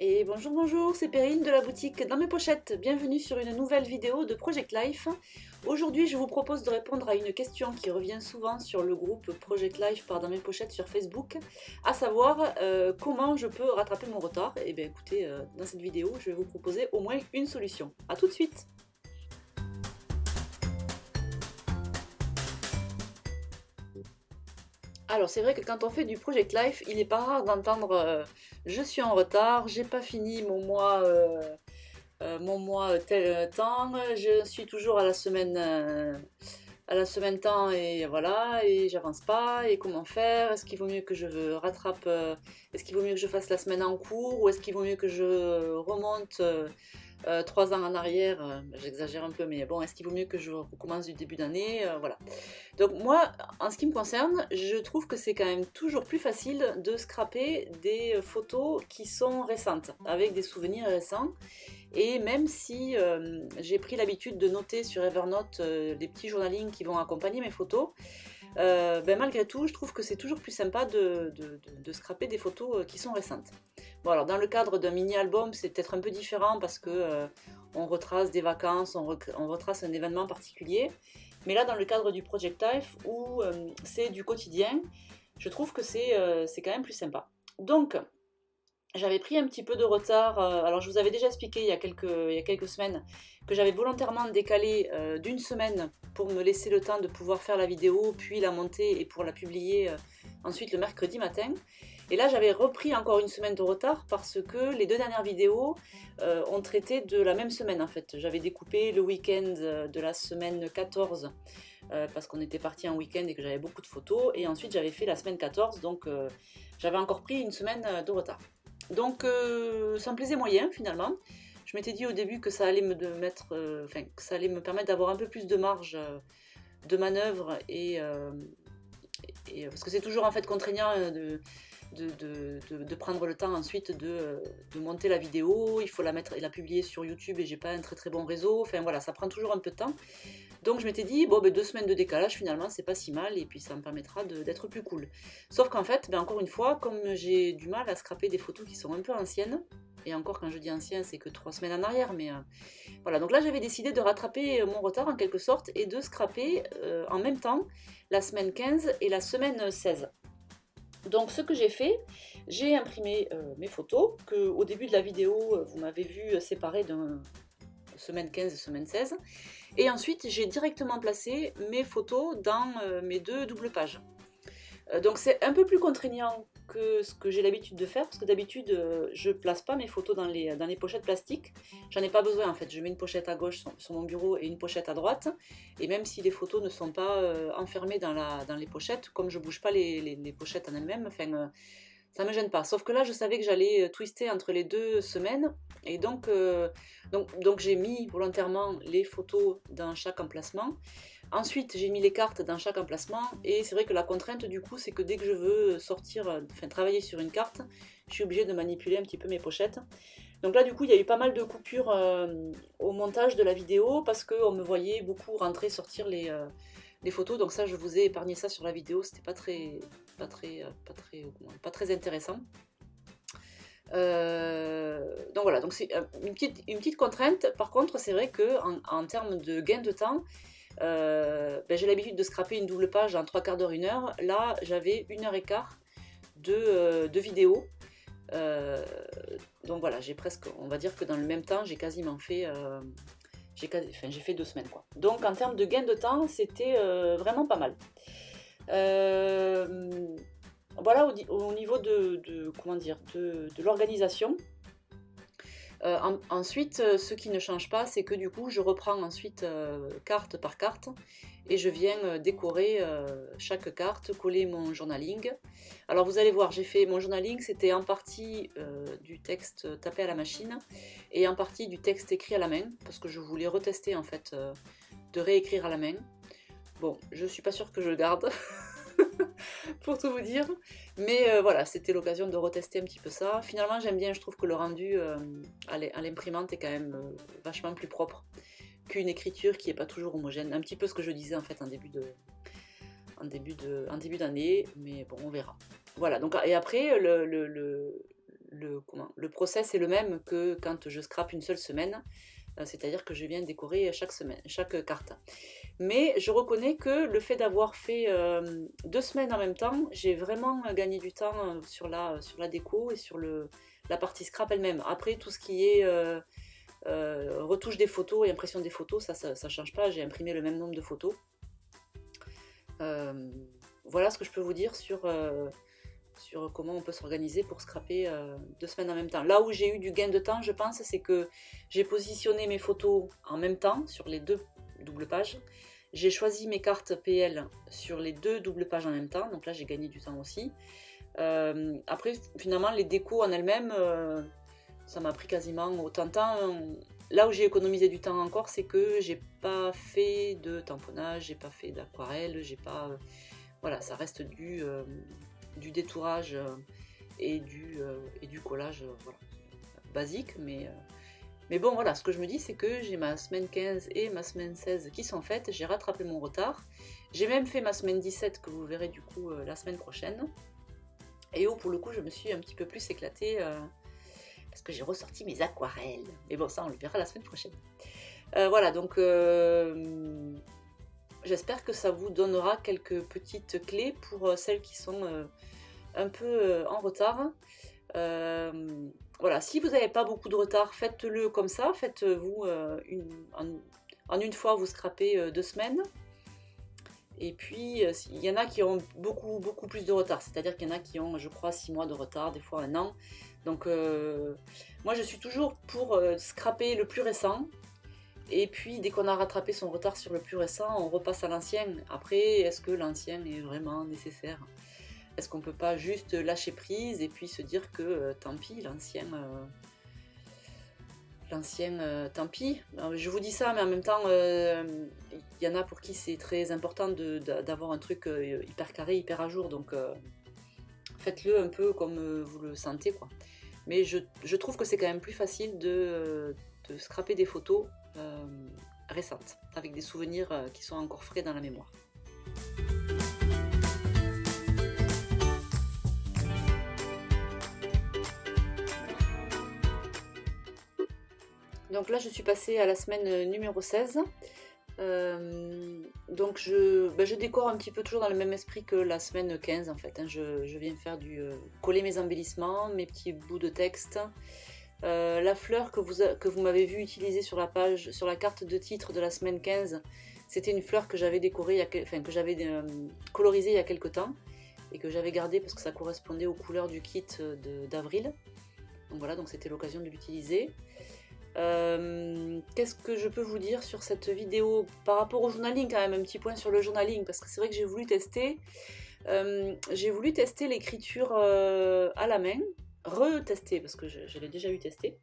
Et bonjour, bonjour, c'est Perrine de la boutique Dans mes pochettes. Bienvenue sur une nouvelle vidéo de Project Life. Aujourd'hui, je vous propose de répondre à une question qui revient souvent sur le groupe Project Life par Dans mes pochettes sur Facebook, à savoir comment je peux rattraper mon retard. Et bien écoutez, dans cette vidéo, je vais vous proposer au moins une solution. A tout de suite. Alors c'est vrai que quand on fait du Project Life, il n'est pas rare d'entendre je suis en retard, j'ai pas fini mon mois tel temps, je suis toujours à la semaine temps et voilà, et j'avance pas, et comment faire, est-ce qu'il vaut mieux que je rattrape, est-ce qu'il vaut mieux que je fasse la semaine en cours, ou est-ce qu'il vaut mieux que je remonte 3 ans en arrière, j'exagère un peu, mais bon, est-ce qu'il vaut mieux que je recommence du début d'année, voilà. Donc moi, en ce qui me concerne, je trouve que c'est quand même toujours plus facile de scraper des photos qui sont récentes, avec des souvenirs récents. Et même si j'ai pris l'habitude de noter sur Evernote les petits journalings qui vont accompagner mes photos, malgré tout, je trouve que c'est toujours plus sympa de scraper des photos qui sont récentes. Bon, alors dans le cadre d'un mini-album, c'est peut-être un peu différent parce que on retrace des vacances, on retrace un événement particulier. Mais là, dans le cadre du Project Life, où c'est du quotidien, je trouve que c'est quand même plus sympa. Donc, j'avais pris un petit peu de retard. Alors, je vous avais déjà expliqué il y a quelques semaines que j'avais volontairement décalé d'une semaine pour me laisser le temps de pouvoir faire la vidéo, puis la monter et pour la publier ensuite le mercredi matin. Et là, j'avais repris encore une semaine de retard parce que les deux dernières vidéos ont traité de la même semaine en fait. J'avais découpé le week-end de la semaine 14 parce qu'on était parti en week-end et que j'avais beaucoup de photos. Et ensuite, j'avais fait la semaine 14, donc j'avais encore pris une semaine de retard. Donc ça me plaisait moyen finalement. Je m'étais dit au début que ça allait que ça allait me permettre d'avoir un peu plus de marge de manœuvre et parce que c'est toujours en fait contraignant de prendre le temps ensuite de monter la vidéo, il faut la mettre et la publier sur YouTube et j'ai pas un très très bon réseau, enfin voilà, ça prend toujours un peu de temps. Donc je m'étais dit, bon, 2 semaines de décalage finalement, c'est pas si mal et puis ça me permettra d'être plus cool. Sauf qu'en fait, encore une fois, comme j'ai du mal à scraper des photos qui sont un peu anciennes, et encore quand je dis ancien, c'est que 3 semaines en arrière, mais voilà. Donc là, j'avais décidé de rattraper mon retard en quelque sorte et de scraper en même temps la semaine 15 et la semaine 16. Donc ce que j'ai fait, j'ai imprimé mes photos, que au début de la vidéo, vous m'avez vu séparer d'un semaine 15 et semaine 16. Et ensuite, j'ai directement placé mes photos dans mes deux doubles pages. Donc c'est un peu plus contraignant que ce que j'ai l'habitude de faire, parce que d'habitude, je place pas mes photos dans les pochettes plastiques. J'en ai pas besoin en fait. Je mets une pochette à gauche sur mon bureau et une pochette à droite. Et même si les photos ne sont pas enfermées dans les pochettes, comme je bouge pas les pochettes en elles-mêmes, enfin, ça me gêne pas. Sauf que là, je savais que j'allais twister entre les 2 semaines. Et donc j'ai mis volontairement les photos dans chaque emplacement. Ensuite, j'ai mis les cartes dans chaque emplacement. Et c'est vrai que la contrainte, du coup, c'est que dès que je veux travailler sur une carte, je suis obligée de manipuler un petit peu mes pochettes. Donc là, du coup, il y a eu pas mal de coupures au montage de la vidéo parce qu'on me voyait beaucoup rentrer, sortir les photos. Donc ça, je vous ai épargné ça sur la vidéo. C'était pas très intéressant. Donc voilà, donc c'est une petite contrainte. Par contre, c'est vrai que en termes de gain de temps, j'ai l'habitude de scraper une double page en 3 quarts d'heure, 1 heure. Là, j'avais 1 h 15 de vidéo. Donc voilà, on va dire que dans le même temps, j'ai quasiment fait, j'ai fait 2 semaines quoi. Donc en termes de gain de temps, c'était vraiment pas mal. Voilà au niveau comment dire, de l'organisation. Ensuite, ce qui ne change pas, c'est que du coup, je reprends ensuite carte par carte et je viens décorer chaque carte, coller mon journaling. Alors vous allez voir, j'ai fait mon journaling, c'était en partie du texte tapé à la machine et en partie du texte écrit à la main, parce que je voulais retester en fait de réécrire à la main. Bon, je suis pas sûre que je le garde. Pour tout vous dire, mais voilà, c'était l'occasion de retester un petit peu ça. Finalement, j'aime bien, je trouve que le rendu à l'imprimante est quand même vachement plus propre qu'une écriture qui n'est pas toujours homogène. Un petit peu ce que je disais en fait en début d'année, mais bon, on verra. Voilà, donc et après, le process est le même que quand je scrape une seule semaine, c'est-à-dire que je viens décorer chaque semaine, chaque carte. Mais je reconnais que le fait d'avoir fait 2 semaines en même temps, j'ai vraiment gagné du temps sur la déco et sur la partie scrap elle-même. Après, tout ce qui est retouche des photos et impression des photos, ça change pas, j'ai imprimé le même nombre de photos. Voilà ce que je peux vous dire sur comment on peut s'organiser pour scraper 2 semaines en même temps. Là où j'ai eu du gain de temps, je pense, c'est que j'ai positionné mes photos en même temps sur les 2 doubles pages. J'ai choisi mes cartes PL sur les 2 doubles pages en même temps, donc là j'ai gagné du temps aussi. Après, finalement, les décos en elles-mêmes, ça m'a pris quasiment autant de temps. Là où j'ai économisé du temps encore, c'est que j'ai pas fait de tamponnage, j'ai pas fait d'aquarelle, j'ai pas... voilà, ça reste du détourage et du collage voilà, basique, mais bon, voilà, ce que je me dis, c'est que j'ai ma semaine 15 et ma semaine 16 qui sont faites, j'ai rattrapé mon retard, j'ai même fait ma semaine 17 que vous verrez du coup la semaine prochaine, et où pour le coup je me suis un petit peu plus éclatée parce que j'ai ressorti mes aquarelles, mais bon, ça on le verra la semaine prochaine. Voilà, donc j'espère que ça vous donnera quelques petites clés pour celles qui sont un peu en retard. Voilà, si vous n'avez pas beaucoup de retard, faites-le comme ça, faites-vous en une fois, vous scrapez 2 semaines. Et puis, il y en a qui ont beaucoup plus de retard, c'est-à-dire qu'il y en a qui ont, je crois, 6 mois de retard, des fois 1 an. Donc, moi, je suis toujours pour scraper le plus récent. Et puis, dès qu'on a rattrapé son retard sur le plus récent, on repasse à l'ancien. Après, est-ce que l'ancien est vraiment nécessaire ? Est-ce qu'on ne peut pas juste lâcher prise et puis se dire que tant pis, l'ancien, tant pis. Alors, je vous dis ça, mais en même temps, il y en a pour qui c'est très important d'avoir un truc hyper carré, hyper à jour. Donc, faites-le un peu comme vous le sentez, quoi. Mais je trouve que c'est quand même plus facile de scraper des photos récentes, avec des souvenirs qui sont encore frais dans la mémoire. Donc là, je suis passée à la semaine numéro 16. Donc je décore un petit peu toujours dans le même esprit que la semaine 15 en fait. Hein. Je viens faire coller mes embellissements, mes petits bouts de texte. La fleur que vous m'avez vu utiliser sur la carte de titre de la semaine 15, c'était une fleur que j'avais décorée, que j'avais colorisée il y a quelques temps et que j'avais gardée parce que ça correspondait aux couleurs du kit d'avril. Donc voilà, donc c'était l'occasion de l'utiliser. Qu'est-ce que je peux vous dire sur cette vidéo par rapport au journaling, quand même un petit point sur le journaling, parce que c'est vrai que j'ai voulu tester l'écriture à la main, retester parce que je l'ai déjà eu testé,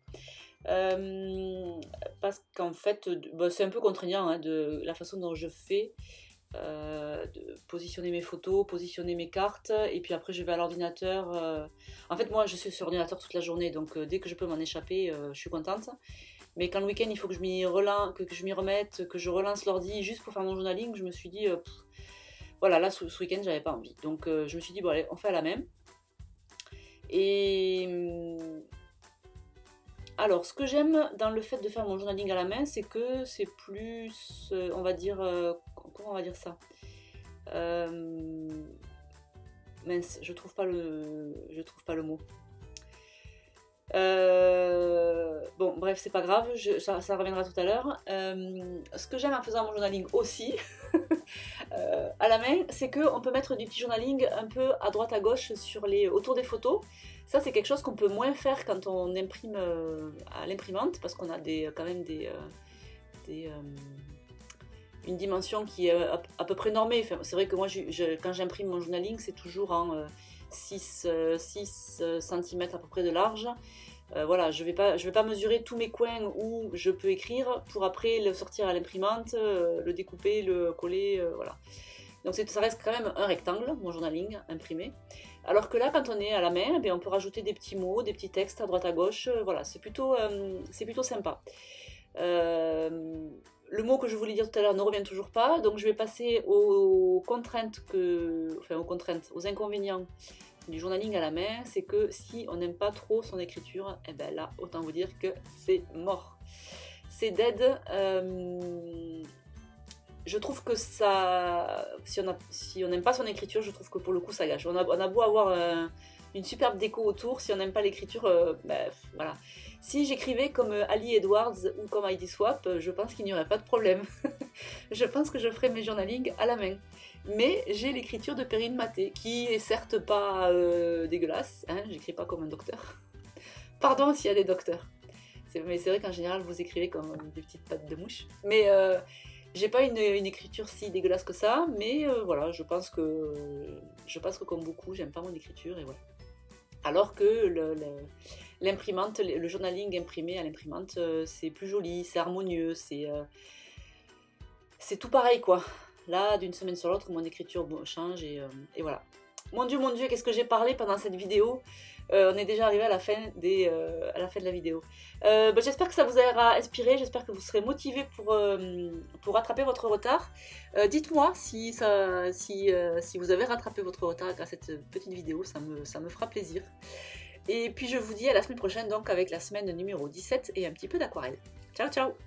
parce qu'en fait c'est un peu contraignant hein, de la façon dont je fais, de positionner mes photos, positionner mes cartes, et puis après je vais à l'ordinateur. En fait moi je suis sur l'ordinateur toute la journée, donc dès que je peux m'en échapper, je suis contente. Mais quand le week-end il faut que je m'y remette, que je relance l'ordi juste pour faire mon journaling, je me suis dit, voilà, là ce week-end j'avais pas envie. Donc je me suis dit, bon allez, on fait à la même. Et alors, ce que j'aime dans le fait de faire mon journaling à la main, c'est que c'est plus, on va dire, comment on va dire ça, mince, je trouve pas le mot. Bon, bref, c'est pas grave, ça reviendra tout à l'heure. Ce que j'aime en faisant mon journaling aussi, à la main, c'est qu'on peut mettre du petit journaling un peu à droite à gauche autour des photos. Ça, c'est quelque chose qu'on peut moins faire quand on imprime à l'imprimante, parce qu'on a quand même une dimension qui est à peu près normée. Enfin, c'est vrai que moi, quand j'imprime mon journaling, c'est toujours en 6 cm à peu près de large. Voilà, je vais pas mesurer tous mes coins où je peux écrire pour après le sortir à l'imprimante, le découper, le coller, voilà. Donc ça reste quand même un rectangle, mon journaling imprimé. Alors que là, quand on est à la main, on peut rajouter des petits mots, des petits textes à droite à gauche, voilà, c'est plutôt sympa. Le mot que je voulais dire tout à l'heure ne revient toujours pas, donc je vais passer aux inconvénients du journaling à la main, c'est que si on n'aime pas trop son écriture, et ben là, autant vous dire que c'est mort. C'est dead. Je trouve que ça, si on n'aime pas son écriture, je trouve que pour le coup ça gâche. On a beau avoir une superbe déco autour, si on n'aime pas l'écriture, ben, voilà. Si j'écrivais comme Ali Edwards ou comme Heidi Swap, je pense qu'il n'y aurait pas de problème. Je pense que je ferais mes journalings à la main. Mais j'ai l'écriture de Perrine Maté, qui est certes pas dégueulasse, hein, j'écris pas comme un docteur. Pardon s'il y a des docteurs. Mais c'est vrai qu'en général vous écrivez comme des petites pattes de mouche. Mais j'ai pas une écriture si dégueulasse que ça, mais voilà, je pense que comme beaucoup, j'aime pas mon écriture et voilà. Alors que l'imprimante, le journaling imprimé à l'imprimante, c'est plus joli, c'est harmonieux, c'est tout pareil quoi. Là, d'une semaine sur l'autre, mon écriture change et voilà. Mon Dieu, qu'est-ce que j'ai parlé pendant cette vidéo. On est déjà arrivé à la fin, à la fin de la vidéo. J'espère que ça vous aura inspiré, j'espère que vous serez motivés pour rattraper votre retard. Dites-moi si vous avez rattrapé votre retard grâce à cette petite vidéo, ça me fera plaisir. Et puis je vous dis à la semaine prochaine, donc avec la semaine numéro 17 et un petit peu d'aquarelle. Ciao ciao!